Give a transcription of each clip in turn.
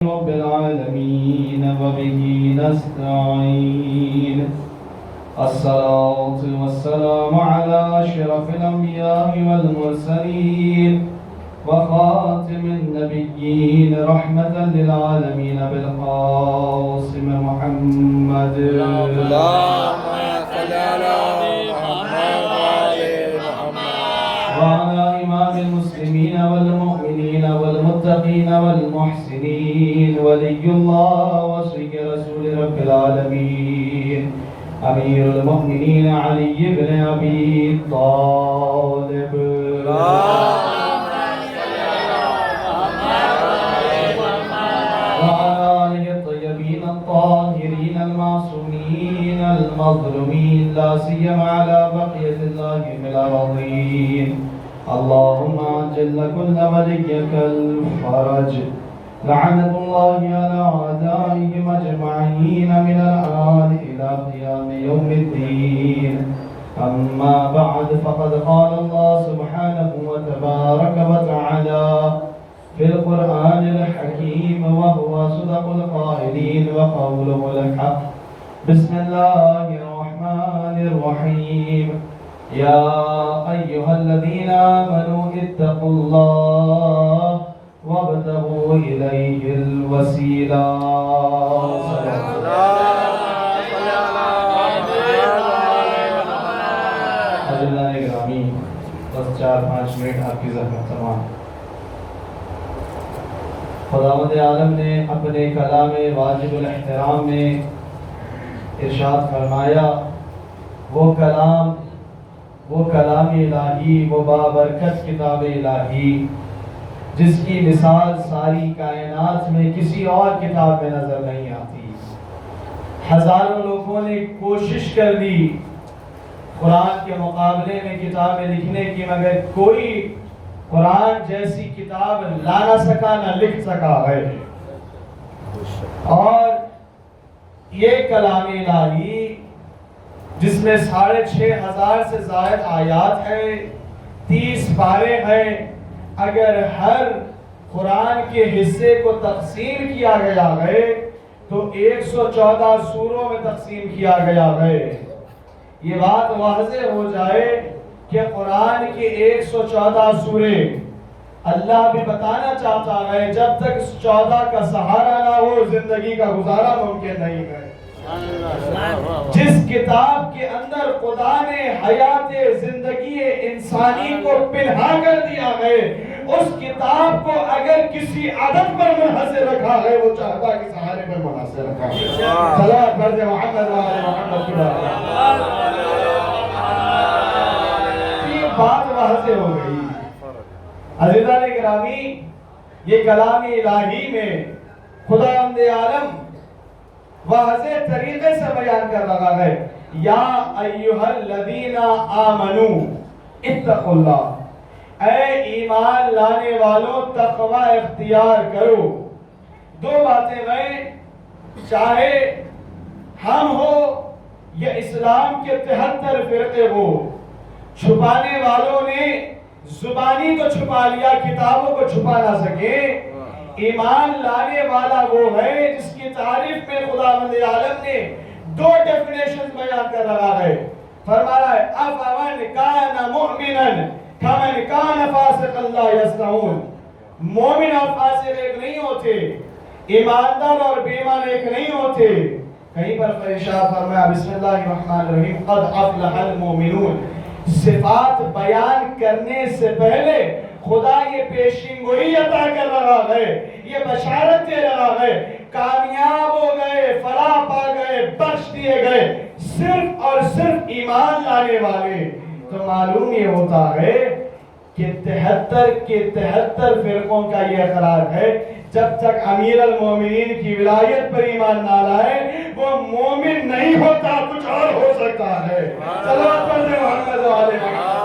رب العالمين وبه نستعين. الصلاة والسلام على أشرف الأنبياء والمرسلين وخاتم النبيين رحمة للعالمين بالقاسم محمد. اللهم صل على محمد وعلى إمام المسلمين والمؤمنين والمتقين والمحسنين ولي الله وصي رسول رب العالمين أمير المؤمنين علي بن أبي طالب. وعلى آله الطيبين الطاهرين المعصومين المظلومين لا سيما على بقية الله من الأرضين. اللهم عجل كل وليك الفرج. لعنة الله على أعدائهم أجمعين من الآن إلى قيام يوم الدين. أما بعد فقد قال الله سبحانه وتبارك وتعالى في القرآن الحكيم وهو أصدق القائلين وقوله الحق. بسم الله الرحمن الرحيم. يا أيها الذين آمنوا اتقوا الله وابتغوا إليه الوسيلة. حضرات گرامی، بس 4-5 منٹ آپ کی زحمت تمام. خداوند عالم نے اپنے کلام واجب الاحترام میں ارشاد فرمایا، وہ کلام الہی، وہ بابرکت کتاب الہی جس کی مثال ساری کائنات میں کسی اور کتاب میں نظر نہیں آتی. ہزاروں لوگوں نے کوشش کر لی قرآن کے مقابلے میں کتابیں لکھنے کی، مگر کوئی قرآن جیسی کتاب لا نہ سکا، نہ لکھ سکا ہے. اور یہ کلام الہی جس میں 6,500 سے زائد آیات ہیں، 30 پارے ہیں، اگر ہر قرآن کے حصے کو تقسیم کیا گیا ہے تو 114 سوروں میں تقسیم کیا گیا ہے. یہ بات واضح ہو جائے کہ قرآن کے 114 سورے اللہ بھی بتانا چاہتا ہے جب تک 14 کا سہارا نہ ہو زندگی کا گزارا ممکن نہیں ہے. جس کتاب کے اندر خدا نے حیات زندگی انسانی کو پنہا کر دیا ہے، اس کتاب کو اگر کسی عدد پر منحصر رکھا ہے، وہ چاہتا کہ سہارے پر منحصر رکھا ہے. صلوات پڑھ دے محمد و آل محمد کی بات. یہ بات واضح ہو گئی. عزیزان گرامی، یہ کلام الہی میں خداوند عالم واضح طریقے سے بیان کر رہا ہے، یا ایھا الذین آمنو اتقوا اللہ، اے ایمان لانے والوں تقوی اختیار کرو. دو باتیں ہیں، چاہے ہم ہو یا اسلام کے 73 فرقے ہو، چھپانے والوں نے زبانی کو چھپا لیا، کتابوں کو چھپا نہ سکے. ایمان لانے والا وہ ہے جس کی تعریف میں خداوند عالم نے 2 ڈیفینیشن بیان کر رہا ہے. فرما رہا ہے افمن کان مؤمنا کمن کان فاسقا لا یستوون. مومن اور فاسق ایک نہیں ہوتے، ایماندار اور بے ایمان ایک نہیں ہوتے. کہیں پر ارشاد فرمایا بسم اللہ الرحمن الرحیم قد افلح المؤمنون. صفات بیان کرنے سے پہلے خدا یہ پیشین گوئی عطا کر رہا ہے، یہ بشارت دے رہا ہے، کامیاب ہو گئے، فلاح پا گئے، بخش دیے گئے صرف اور صرف ایمان لانے والے. تو معلوم یہ ہوتا ہے کہ 73 کے 73 فرقوں کا یہ اقرار ہے جب تک امیر المومنین کی ولایت پر ایمان نہ لائے وہ مومن نہیں ہوتا، کچھ اور ہو سکتا ہے. صلوات پڑھ دے محمد و آل محمد.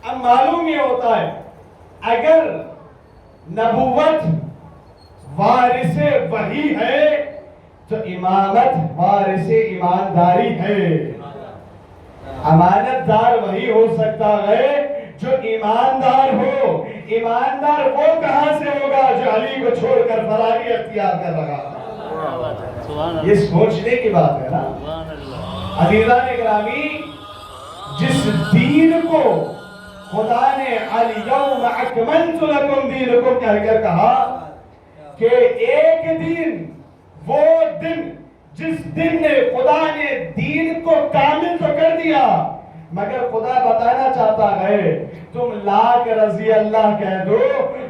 اب معلوم یہ ہوتا ہے اگر نبوت وارث وحی ہے تو امامت وارث ایمانداری ہے. امانت دار وہی ہو سکتا ہے جو ایماندار ہو. ایماندار وہ کہاں سے ہوگا جو علی کو چھوڑ کر فراری اختیار کر رہا؟ یہ سوچنے کی بات ہے نا عزیزان گرامی. جس دین کو خدا نے الیوم اکملت لکم دینکم کہہ کر کہا کہ ایک دن، وہ دن جس دن نے خدا نے دین کو کامل تو کر دیا، مگر خدا بتانا چاہتا ہے تم لاکھ رضی اللہ کہہ دو،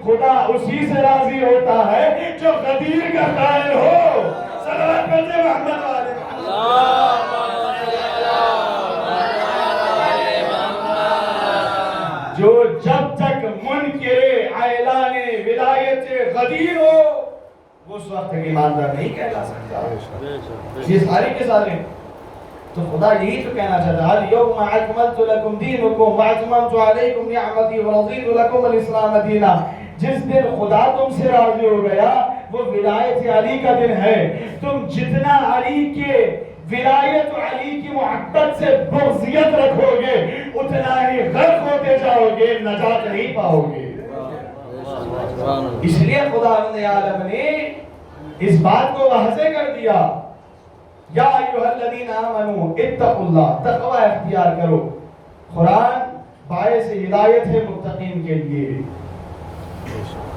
خدا اسی سے راضی ہوتا ہے جو غدیر کا قائل ہو. صلوات پڑھتے محمد والے جو جب تک منکر اعلان ولایت غدیر ہو وہ اس وقت تک ایماندار نہیں کہلا سکتا. یہ ساری کے سارے تو خدا یہی تو کہنا چاہتا ہے الیوم اکملت لکم دینکم واتممت علیکم نعمتی ورضیت لکم الاسلام دینا. جس دن خدا تم سے راضی ہو گیا وہ ولایت علی کا دن ہے. تم جتنا علی کے ولایت علی کی محبت سے بغضیت رکھو گے اتنا ہی غرق ہوتے جاؤ گے، نجات نہیں پاؤ گے. اس لیے خدا عالم نے اس بات کو واضح کر دیا یا ایھا الذین آمنوا اتقوا اللہ، تقوی اختیار کرو. قرآن باعث ہدایت ہے متقین کے لیے.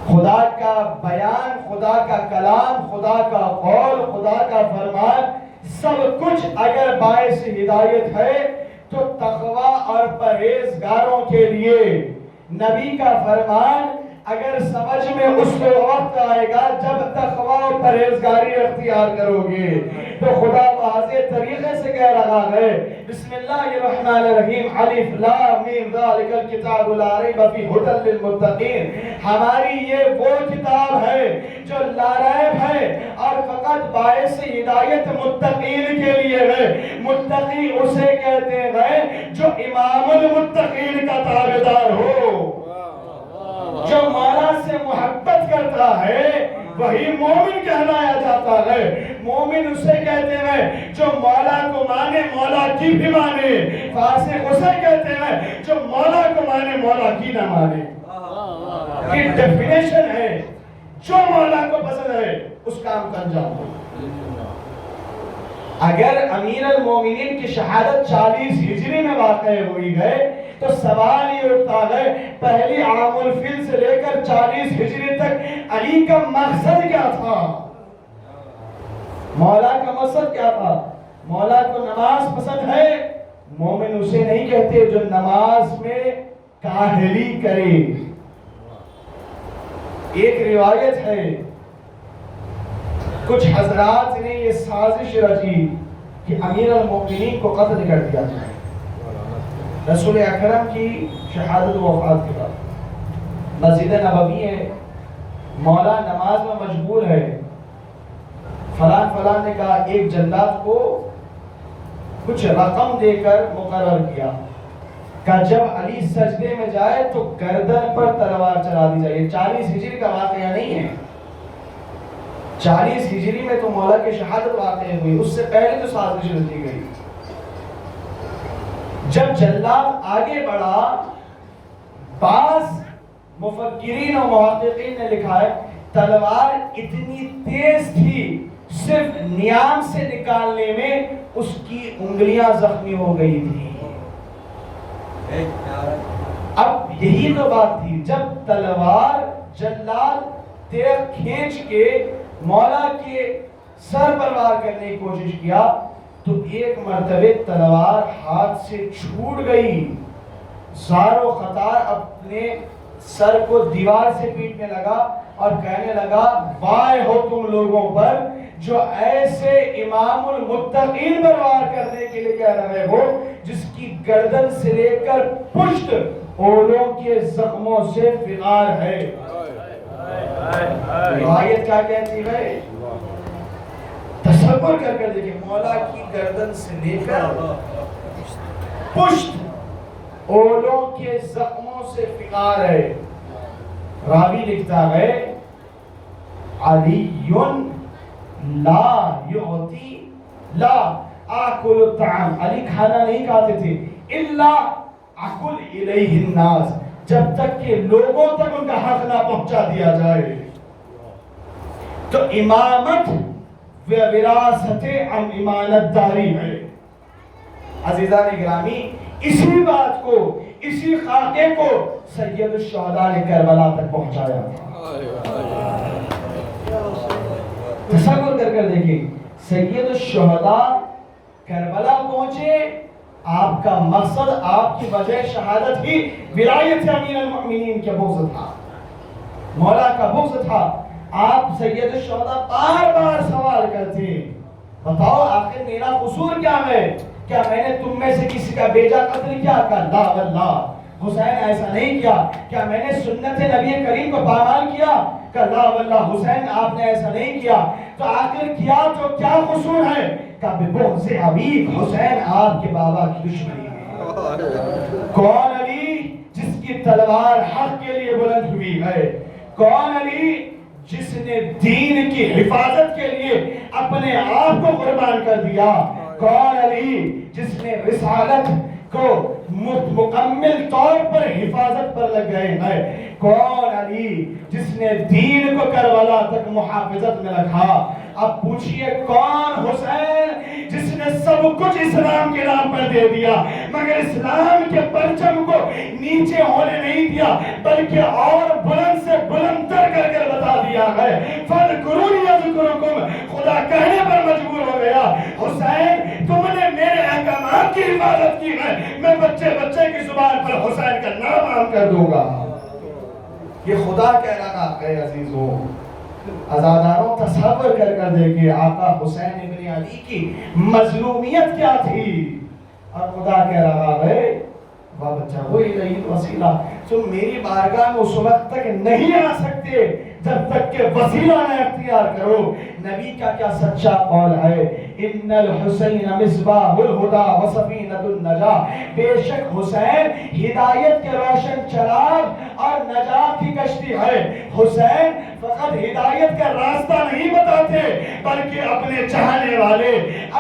خدا کا بیان، خدا کا کلام، خدا کا قول، خدا کا فرمان سب کچھ اگر باعث ہدایت ہے تو تقوی اور پرہیزگاروں کے لیے نبی کا فرمان اگر سمجھ میں اس وقت آئے گا جب تقوی اور پرہیزگاری اختیار کرو گے. تو خدا واضح طریقے سے کہہ رہا ہے بسم اللہ الرحمن الرحیم الف لام میم ذالک الکتاب لا ریب فیہ ھدی للمتقین. ہماری یہ وہ کتاب ہے جو لا ریب ہے اور فقط باعث ہدایت متقین کے لیے ہے. متقی اسے کہتے ہیں جو امام المتقین کا تابعدار ہو، جو مولا سے محبت کرتا ہے وہی مومن کہلایا جاتا ہے. مومن اسے کہتے ہیں جو مولا کو مانے، مولا کی بھی مانے. فاسق اسے کہتے ہیں جو مولا کو مانے، مولا کی نہ مانے. یہ ڈیفینیشن ہے. جو مولا کو پسند ہے اس کام کا انجام دو. اگر امیر المومنین کی شہادت 40 ہجری میں واقع ہوئی ہے تو سوال یہ اٹھتا ہے پہلی عام الفیل سے لے کر 40 ہجری تک علی کا مقصد کیا تھا؟ مولا کا مقصد کیا تھا؟ مولا کو نماز پسند ہے. مومن اسے نہیں کہتے جو نماز میں کاہلی کرے. ایک روایت ہے کچھ حضرات نے یہ سازش رچی کہ امیر المومنین کو قتل کر دیا جائے رسول اکرم کی شہادت و وفات کے بعد. مسجد نبوی ہے، مولا نماز میں مشغول ہے. فلان فلان نے کہا ایک جلاد کو کچھ رقم دے کر مقرر کیا کہ جب علی سجدے میں جائے تو گردن پر تلوار چلا دی جائے. 40 ہجری کا واقعہ نہیں ہے. 40 ہجری میں تو مولا کی شہادت واقع ہوئی، اس سے پہلے تو سازش رچی گئی. جب جلاد آگے بڑھا بعض مفکرین و محققین نے لکھا ہے تلوار اتنی تیز تھی صرف نیام سے نکالنے میں اس کی انگلیاں زخمی ہو گئی تھی. اب یہی تو بات تھی جب تلوار جلاد تیر کھینچ کے مولا کے سر پر وار کرنے کی کوشش کیا تو ایک مرتبہ تلوار ہاتھ سے چھوٹ گئی. زار و خطار اپنے سر کو دیوار سے پیٹنے لگا اور کہنے لگا وائے ہو تم لوگوں پر جو ایسے امام المتقین پر وار کرنے کے لیے کہہ رہے ہو جس کی گردن سے لے کر پشت اولوں کے زخموں سے فغار ہے. روایت کیا کہتی ہے؟ تصور کر کر دیکھیں مولا کی گردن سے لے کر پشت اولوں کے زخموں سے فغار ہے. راوی لکھتا ہے علی لا یعطی لا آکل الطعام. علی کھانا نہیں کھاتے تھے الا عقل الیہ الناس، جب تک کہ لوگوں تک ان کا حق نہ پہنچا دیا جائے۔ تو امامت و وراثت امانت داری ہے۔ عزیزان گرامی، اسی بات کو، اسی خاکے کو سید الشہداء نے کربلا تک پہنچایا۔ تصور کر دیکھیں، سید الشہداء کربلا پہنچے، آپ کا مقصد، آپ کی وجہ شہادت ہی ولایت امیر المؤمنین کے بغض تھا، مولا کا بغض تھا۔ آپ سید الشہداء بار بار سوال کرتے ہیں، بتاؤ آخر میرا قصور کیا ہے؟ کیا میں نے تم میں سے کسی کا بیجا قتل کیا؟ کہا لا واللہ حسین ایسا نہیں کیا۔ کیا میں نے سنت نبی کریم کو پامال کیا؟ کہا لا واللہ حسین آپ نے ایسا نہیں کیا۔ تو آخر کیا تو کیا قصور ہے؟ کہا ببغض ابیک، حسین آپ کے بابا کی دشمنی ہے۔ کون علی جس کی تلوار حق کے لیے بلند ہوئی ہے؟ کون علی جس نے دین کی حفاظت کے لیے اپنے آپ کو قربان کر دیا؟ کون علی جس نے رسالت کو مکمل طور پر حفاظت پر لگ گئے ہیں؟ کون علی جس نے دین کو کربلا تک محافظت میں رکھا؟ اب پوچھئے کون حسین جس نے سب کچھ اسلام کے نام پر دے دیا مگر اسلام کے پرچم کو نیچے ہونے نہیں دیا بلکہ اور بلند سے بلند تر کر کے بتا دیا ہے فَاذْكُرُونِي أَذْكُرُكُمْ، خدا کہنے پر مجبور ہو گیا حسین تم نے میرے احکامات کی حفاظت کی ہے، میں بچے بچے کی زبان پر حسین کا نام عام کر دوں گا۔ یہ خدا کہہ رہا ہے عزیزوں، عزاداروں تصور کر دیکھیں آقا حسین ابن علی کی مظلومیت کیا تھی، اور خدا کہہ رہا ہے وَابْتَغُوا إِلَيْهِ الْوَسِيلَةَ، تم میری بارگاہ میں اس وقت تک نہیں آ سکتے جب تک کہ وسیلہ نہ اختیار کرو۔ نبی کا کیا سچا قول ہے، ان الحسین مصباح الہدی وسفینۃ النجاہ، بے شک حسین ہدایت کے روشن چراغ اور نجات کی کشتی ہے۔ حسین فقط ہدایت کا راستہ نہیں بتاتے بلکہ اپنے چاہنے والے،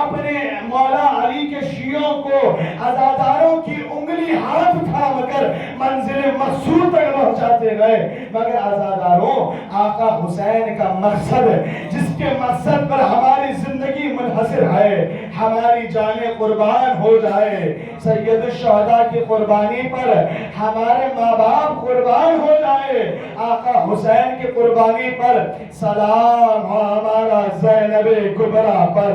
اپنے مولا علی کے شیعوں کو عزاداروں کی انگلی ہاتھ تھام کر منزل مقصود تک پہنچاتے گئے۔ مگر عزاداروں آقا حسین کا مقصد، جس کے مقصد پر ہماری زندگی منحصر ہے، ہماری جانیں قربان ہو جائے، سید الشہداء کی قربانی پر ہمارے ماں باپ قربان ہو جائے، آقا حسین کی قربانی پر سلام ہو ہمارا زینب کبریٰ پر،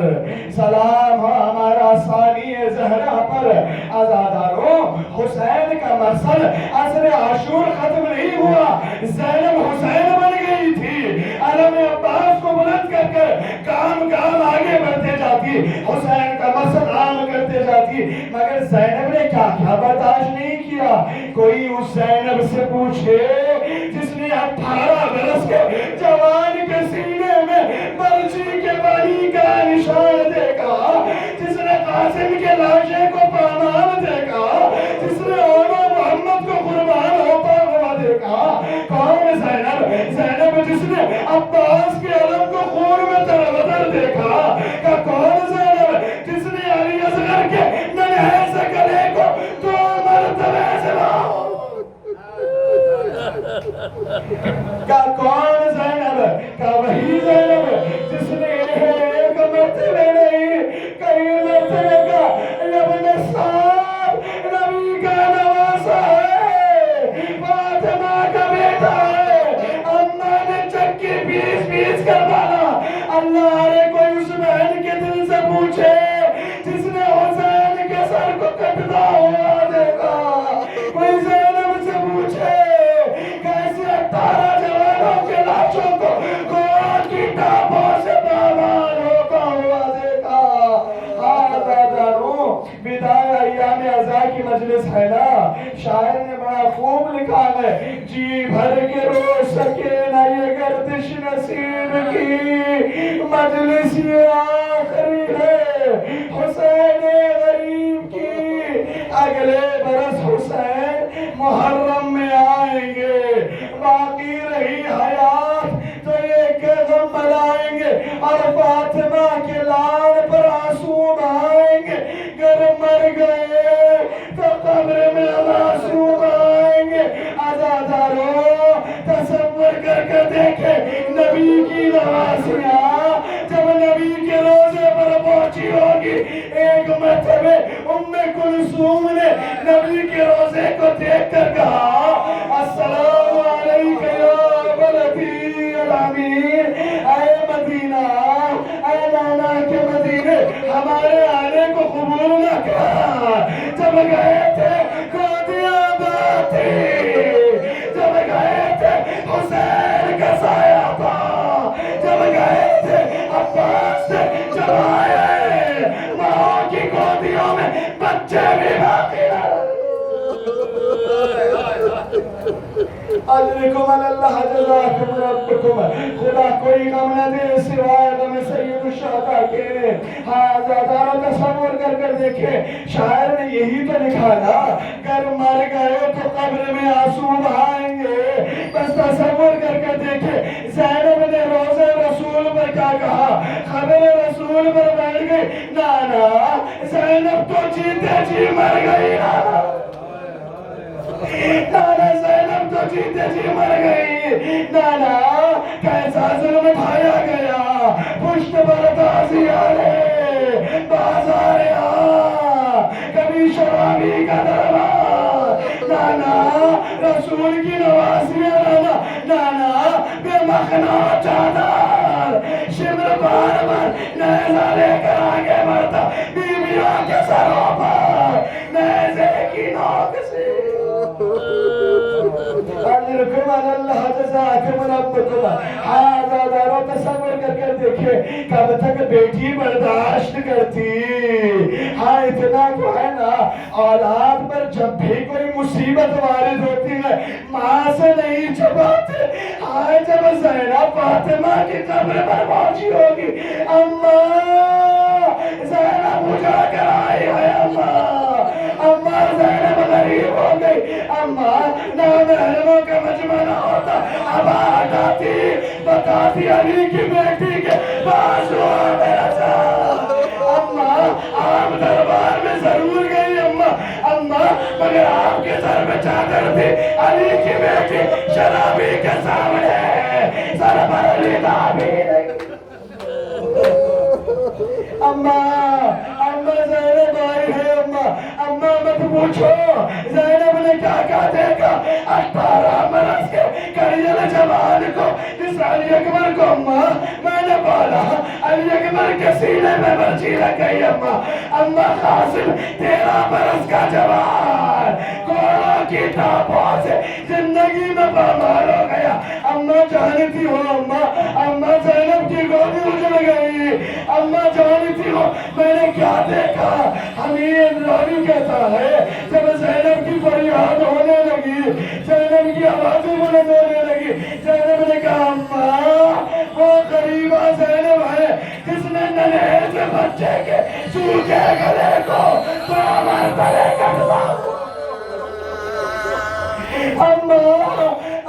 سلام ہو ہمارا ثانی زہرا پر۔ عزاداروں حسین کا مقصد عصر عاشور ختم نہیں ہوا، زینب حسین بن گئی تھی، علم عباس کو بلند کر کے کام آگے بڑھتے جاتی، حسین کا مقصد عام کرتے جاتی، مگر زینب نے کیا برداشت نہیں کیا۔ کوئی اس زینب سے پوچھے جس نے 18 برس کے جوان کے سینے میں برچی کے بانی کا نشان دیکھا، جس نے قاسم کے لاشے کو پامال دیکھا، جس نے اولا محمد کو قربان ہوتا ہوا دیکھا، کون زینب؟ زینب جس نے عباس کے علم کو خون میں تربتر دیکھا، کہ کون زینب؟ جس نے علی اصغر کے ننھے سے گلے کو 2 مرتبہ سلاؤ، کہ کون زینب؟ کہ وہی زینب جس نے ایک مرتبہ نہیں کئی مرتبہ کا ابن صاحب نبی کا نواسا ہے، فاطمہ کا بیٹا ہے، اماں نے چکی پیس کر مانا۔ اللہ نے کوئی اس بہن کے دل سے پوچھے جس نے حسین کے سر کو کٹتا ہوا دیکھا، کوئی زینب سے پوچھے کیسے 18 جوانوں کے لاشوں کو گوڑا کی ٹاپوں سے پامال ہوتا ہوا دیکھا۔ عزاداروں بدایہ ایام عزا کی مجلس ہے نا، شاعر نے بڑا خوب لکھا ہے، جی بھر کے رو سکے نہ یہ گردش نصیب کی مجلس یہ آخری ہے حسین غریب کی، اگلے برس حسین محرم میں آئیں گے، باقی رہی حیات تو ایک غم ملائیں گے اور فاطمہ کے لال پر آنسو بہائیں گے، گر مر گئے تو کلثوم نے نبی کے روزے کو دیکھ کر کہا السلام علیکم یا بلدی الامین، اے مدینہ، اے نانا کے مدینے، ہمارے آنے کو قبول نہ کر۔ جب گئے تھے قادیانیہ تھی، جب گئے تھے حسین کا سایہ تھا، جب گئے تھے عباس سے جب آئے ماں کی گودیوں میں بچے بھی باقی نہ رہے۔ اجرکم اللہ جزاکم ربکم، خدا کوئی غم نہ دے سوائے غم سید الشہداء کے۔ ہاں زیادہ تصور کر کر دیکھے، شاعر نے یہی تو لکھا نا، گر مر گئے تو قبر میں آنسو بہائیں گے۔ بس تصور کر کر دیکھے، زینب نے روزے رسول پر کیا کہا، قبر رسول پر بیٹھ گئی، نانا زینب تو جیتے جی مر گئی، نانا زینب تو جیتے جی مر گئی، نانا کیسا ظلم ڈھایا گیا، پشت پر تازیانے بازار کبھی شرابی کا دربار، نانا رسول کی نوازیاں، نانا بے مخنا چادر شمر بار بار نیزہ لے کر آگے بڑھتا بیویوں کے سروں پر نیزے کی نوک سے۔ اجرکم اللہ جزاکم ربکم، آزاداروں تصور کر کر دیکھے کب تک بیٹی برداشت کرتی۔ ہاں اتنا تو ہے نا، اولاد پر جب بھی کوئی مصیبت وارد ہوتی ہے ماں سے نہیں چھپاتے۔ ہاں جب زینب فاطمہ کی قبر پر پہنچی ہوگی، اماں زینب اجڑ کر آئی ہے، اماں زینب غریب ہو گئی، اماں نامحرموں کا مجمع نہ ہوتا، اب ہٹاتی بتاتی علی کی بیٹی کے بازو میرا ساتھ، اماں آپ دربار میں ضرور گئی، اماں مگر آپ کے سر میں چادر تھی، علی کی بیٹی شرابی کے سامنے سر پر علی دابی نہیں۔ اماں زینب آئی ہے، اماں مت پوچھو زینب نے کیا کہا دیکھا، 18 برس کے کریل جوان کو جس علی اکبر کو اماں میں نے بولا علی اکبر کے سینے میں برچی لگ گئی، اماں قاسم 13 برس کا جوان گھوڑوں کی ٹاپوں سے زندگی میں پامال ہو گیا، اماں جانتی ہو، اماں زینب کی گودی اجڑ گئی، اماں جانتی ہو میں نے کیا دیکھا، حمید راوی کہتا ہے جب زینب کی فریاد ہونے لگی، زینب کی آوازیں بلند ہونے لگی، زینب نے کہا اماں وہ قریبہ زینب ہے جس نے ننھے سے بچے کے سوکھے گلے کو 2 مرتبہ کٹوا۔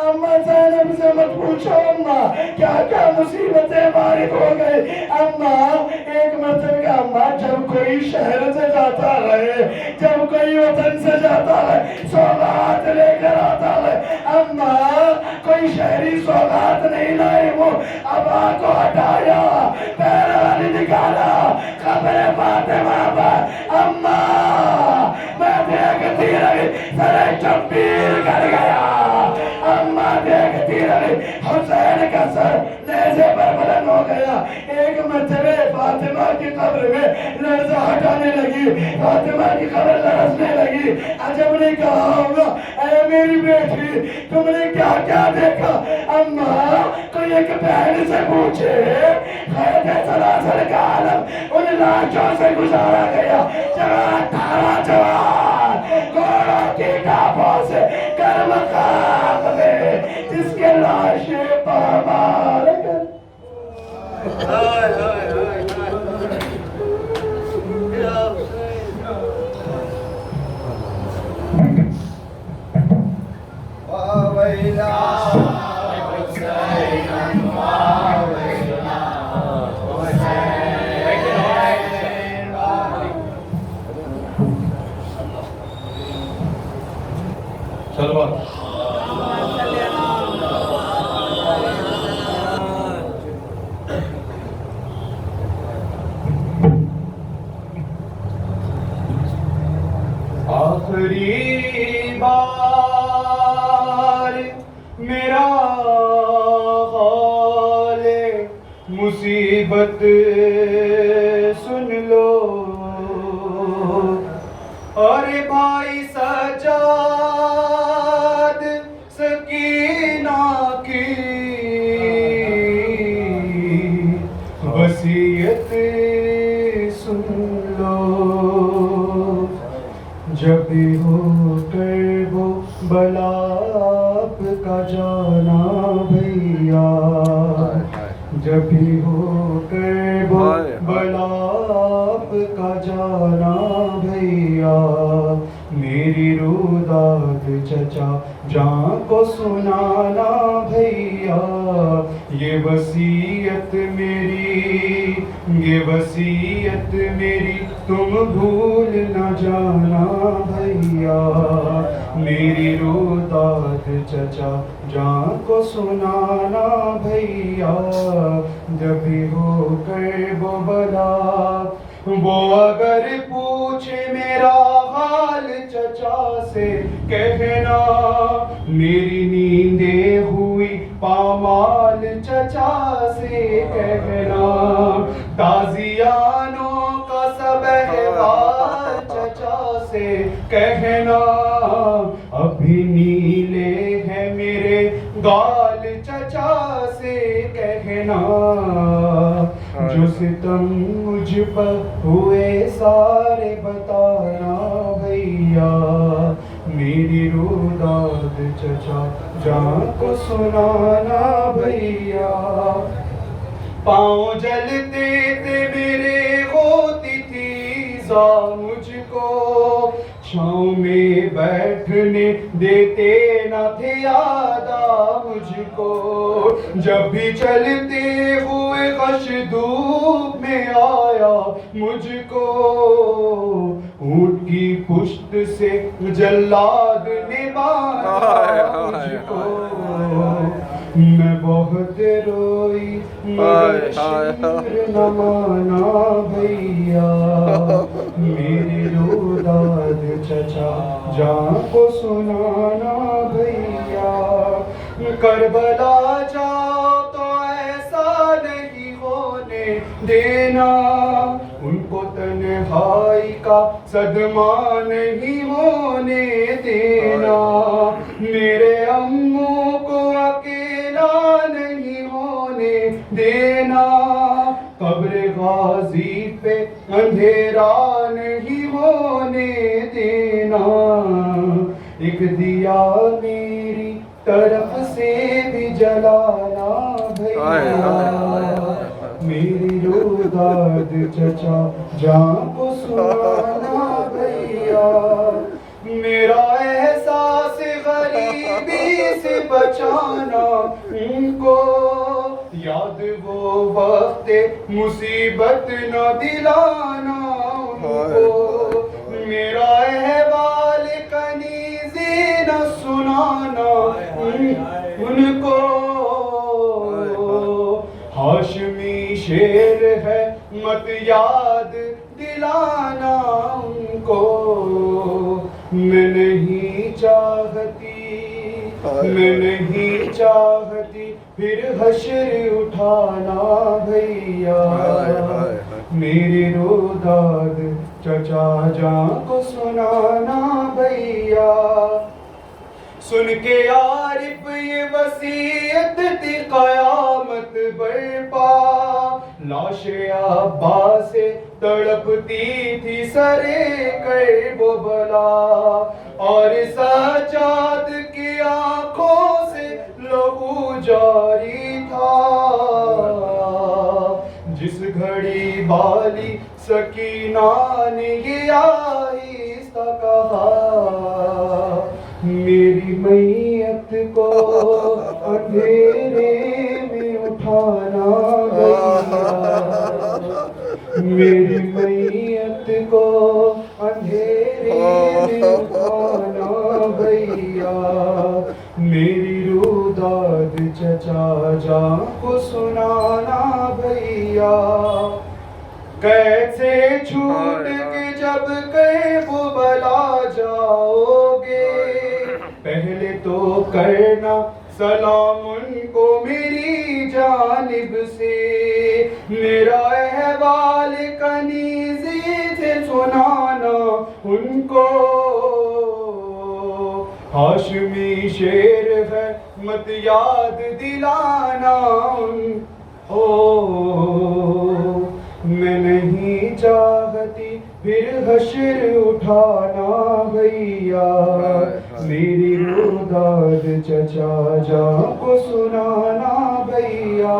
اماں زینب سے مت پوچھو، اماں کیا کیا مصیبتیں وارد ہو گئی، اماں ایک مرتبہ اماں جب کوئی شہر سے جاتا ہے، جب کوئی وطن سے جاتا ہے سوغات لے کر آتا ہے، اماں کوئی شہری سوغات نہیں لائی، وہ ابا کو ہٹایا پیرانی نکالا قبر فاطمہ پر، اماں میں دیکھتی رہی سر شبیر کر گیا، اماں دیکھتی رہی حسین کا سر نیزے پر بلند ہو گیا، ایک مرتبہ فاطمہ کی قبر میں لرزہ ہٹانے لگی، فاطمہ کی قبر لرزنے لگی، عجب نے کہا ہوگا اے میری بیٹی تم نے کیا کیا دیکھا، اماں کوئی ایک بہن سے پوچھے، خیرت سلاسل کا عالم ان لاشوں سے گزارا گیا، جہاں 18 جوان گھوڑوں کی ٹاپوں سے گرم خاک میں جس کے لاشیں پامال کر آخری بار میرا حال مصیبت سن لو، اور بھائی سجاد سکینہ کی وصیت سن لو، جب بھی ہو کر وہ بلا آپ کا جانا بھیا، جب بھی ہو کر وہ بلا آپ کا جانا بھیا، میری روداد چچا جان کو سنانا بھیا، یہ وصیت میری تم بھول نہ جانا بھیا، میری روداد چچا جان کو سنانا بھیا، جب بھی ہو کر وہ بلا، وہ اگر پوچھے میرا حال چچا سے کہنا، میری نیندیں ہوئی پامال چچا سے کہنا، تازیانوں کا سب احوال چچا سے کہنا، ابھی نیلے ہیں میرے گال چچا سے کہنا، جو ستم مجھ پر ہوئے سارے بتانا بھیا، میری روداد چچا جان کو سنانا بھیا، پاؤں جلتے تھے میرے ہوتی تھی ایذا مجھ کو، چھاؤں میں بیٹھنے دیتے نہ تھے آدھا مجھ کو، جب بھی چلتے ہوئے غش دھوپ میں آیا مجھ کو، اونٹ کی پشت سے جلاد نے باندھا مجھ کو، میں بہت روئی مگر شکر نہ مانا بھیا، میری روداد چچا جان کو سنانا بھیا، کربلا جاؤ تو ایسا نہیں ہونے دینا، ان کو تنہائی کا صدمہ نہیں ہونے دینا، میرے اموں کو اکیلا نہیں ہونے دینا، قبر غازی پہ اندھیرا نہیں ہونے دینا، ایک دیا میری طرف سے بھی جلانا بھیا، میری روداد چچا جان کو سنانا بھیا، میرا احساس غریبی سے بچانا ان کو، یاد وہ وقت مصیبت نہ دلانا ان کو، میرا احوال کنیزی نہ سنانا ان کو، ہاشمی شیر ہے مت یاد دلانا ان کو، میں نہیں چاہتی پھر حشر اٹھانا بھیا، میری روداد چچا جان کو سنانا بھیا، سن کے عارف یہ وصیت تھی قیامت برپا، لاش عباس سے تڑپتی تھی سرے کرب بلا، اور سجاد کی آنکھوں سے لہو جاری تھا، جس گھڑی بالی سکینہ نے یہ آہستہ کہا، میری میت کو اندھیرے میں اٹھانا بھیا، میری میت کو اندھیرے میں اٹھانا بھیا، میری روداد چچا جان کو سنانا بھیا، کیسے چھوٹ کے جب کربلا جاؤ گے پہلے تو کرنا سلام ان کو میری جانب سے میرا احوال کنیزی سے سنانا ان کو ہاشمی شیر ہے مت یاد دلانا ان کو میں نہیں چاہتی پھر حشر اٹھانا بھیا میری روداد چچا جان کو سنانا بھیا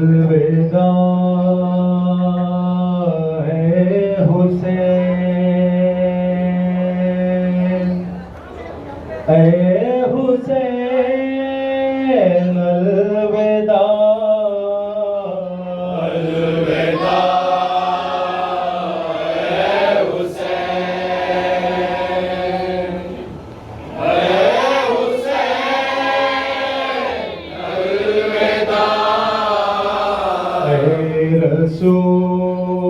الوداع اے حسین اے حسین الوداع الوداع اے حسین رسول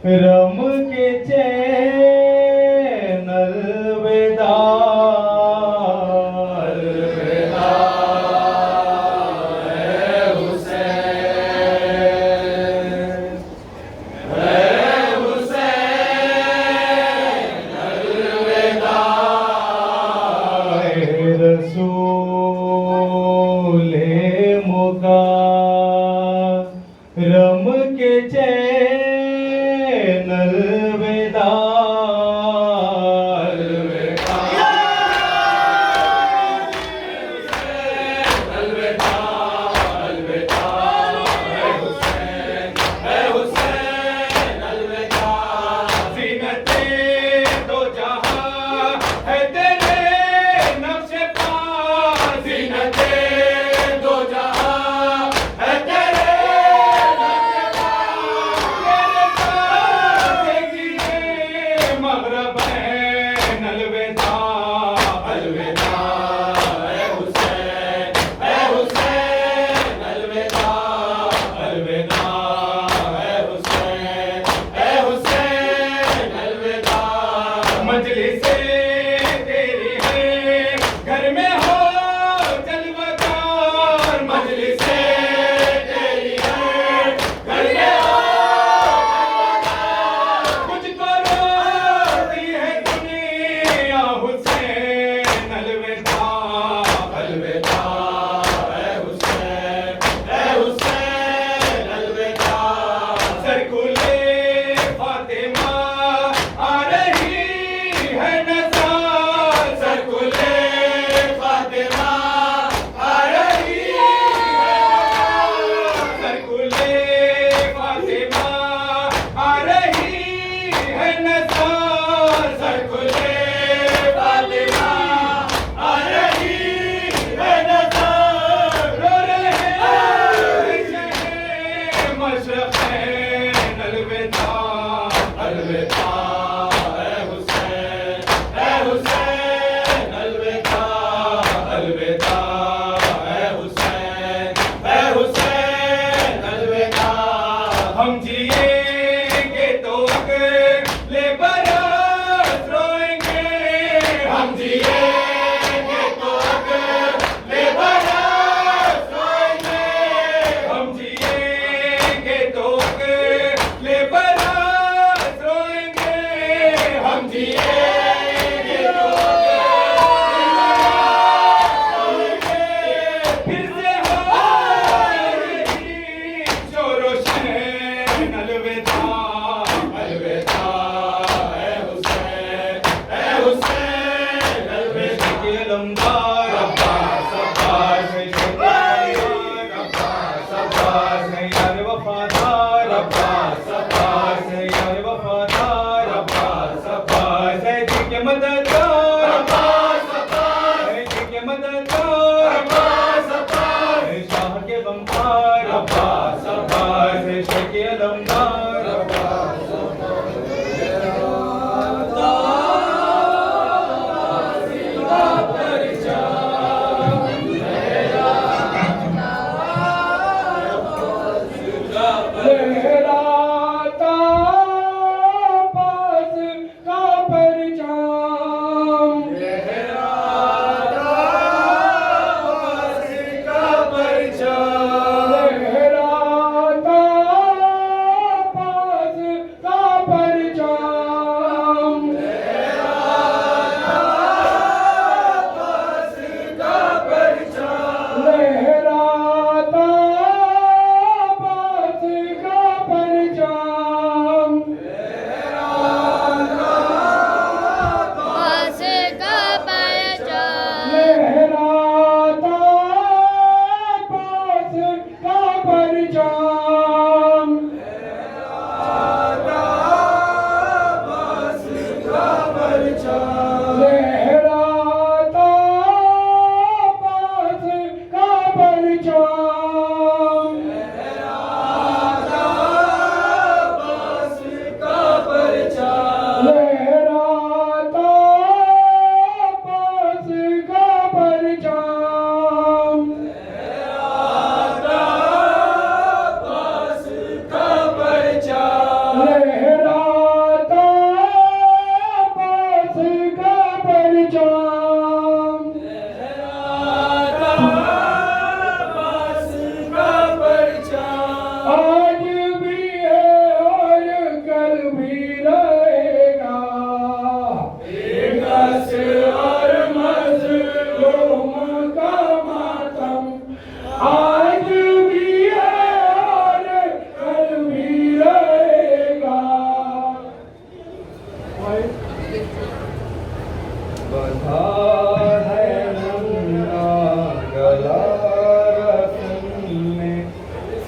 مکرم کے چین الوداع الوداع اے حسین الوداع اے رسول رم کے چین الوداع زینتِ دو جہاں ہے تیرے نقش پا زینتِ دو جہاں ہے تیرے نقش پا تیرے ساتھ الوداع الوداع اے حسین الوداع الوداع اے حسین الوداع مجلسیں تیری ہیں گھر میں ہو جلوہ کار مجلسیں تیری ہیں گھر میں ہو کچھ تو روتی ہے دنیا حسین الوداع الوداع اے حسین الوداع سرکلے فاطمہ آ رہی ہے نظر سرکلے فاطمہ آ رہی ہے نظر سرکلے فاطمہ آ رہی ہے نظر سرکلے فاطمہ آ رہی ہے نظر رو رہے شہر مشرقین الوداع الوداع اے حسین الوداع الوداع اے حسین الوداع ہم جییں گے تو اگلے برس روئیں گے ہم جییں گے تو اگلے برس روئیں گے ہم جییں گے تو اگلے برس روئیں گے ہم جییں گے تو پھر سے ہوگی شور و شین الوداع الوداع اے حسین الوداع کے علمدار عباس عباس عباس یار وفادار عباس عباس یار وفادار عباس عباس ہے جی کے مددگار عباس عباس ہے جی کے مددگار عباس عباس ہے شاہ کے غمخوار عباس عباس ہے شاہ کے علمدار عباس لہراتا عباس کا پرچام لہراتا عباس کا پرچام لہراتا عباس کا پرچام لہراتا عباس کا پرچام لہراتا عباس کا پرچام عباس کا پرچام لہراتا عباس کا پرچام لہراتا عباس کا پرچام لہراتا عباس کا پرچام لہراتا عباس کا پرچام لہراتا عباس کا پرچام لہراتا عباس کا پرچام لہراتا عباس کا پرچام لہراتا عباس کا پرچام آج بھی ہے اور کل بھی رہے گا بےکس اور مظلوم کا ماتم آج بھی ہے اور کل بھی رہے گا بدھا ہے ننگا گلا رسم میں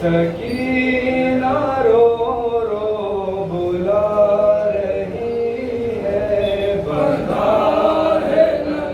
سکینہ